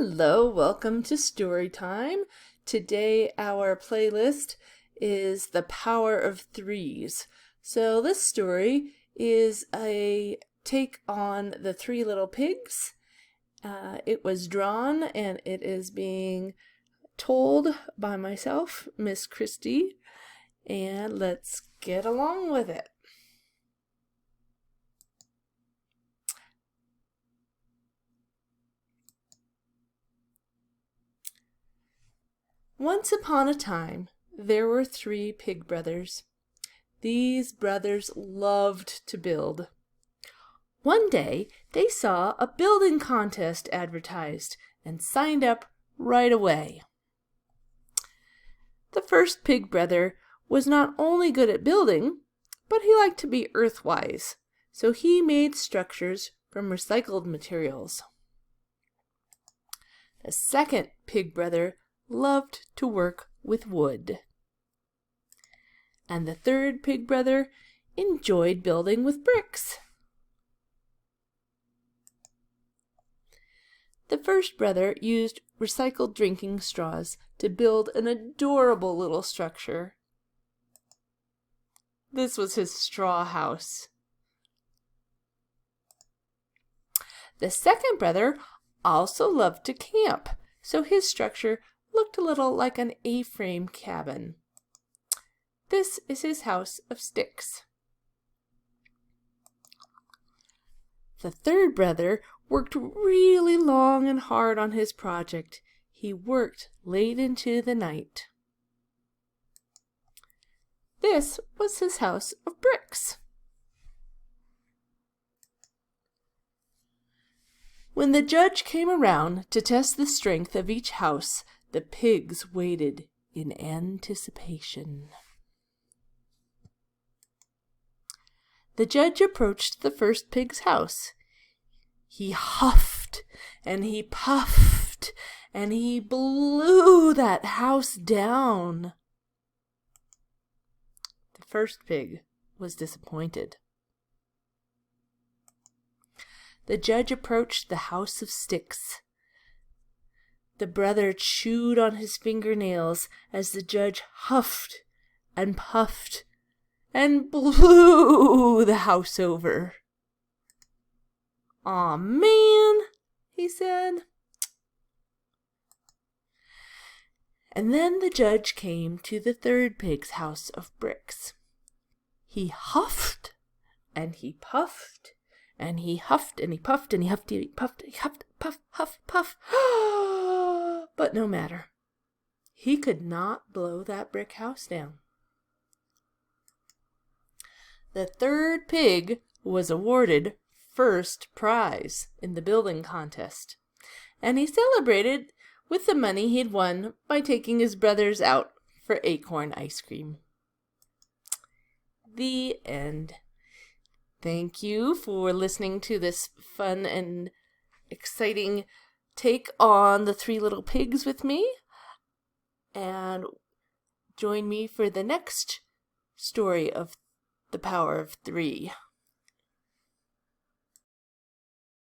Hello, welcome to Story Time. Today our playlist is The Power of Threes. So this story is a take on The Three Little Pigs. It was drawn and it is being told by myself, Miss Christie, and let's get along with it. Once upon a time, there were 3 pig brothers. These brothers loved to build. One day, they saw a building contest advertised and signed up right away. The first pig brother was not only good at building, but he liked to be earthwise, so he made structures from recycled materials. The second pig brother loved to work with wood. And the third pig brother enjoyed building with bricks. The first brother used recycled drinking straws to build an adorable little structure. This was his straw house. The second brother also loved to camp, so his structure looked a little like an A-frame cabin. This is his house of sticks. The third brother worked really long and hard on his project. He worked late into the night. This was his house of bricks. When the judge came around to test the strength of each house, the pigs waited in anticipation. The judge approached the first pig's house. He huffed and he puffed and he blew that house down. The first pig was disappointed. The judge approached the house of sticks. The brother chewed on his fingernails as the judge huffed and puffed and blew the house over. "Aw, man," he said. And then the judge came to the third pig's house of bricks. He huffed and he puffed and he huffed and he puffed and he huffed and he puffed and he huffed, puff, huff, puff. But no matter. He could not blow that brick house down. The third pig was awarded first prize in the building contest, and he celebrated with the money he'd won by taking his brothers out for acorn ice cream. The end. Thank you for listening to this fun and exciting take on The Three Little Pigs with me, and join me for the next story of The Power of Three.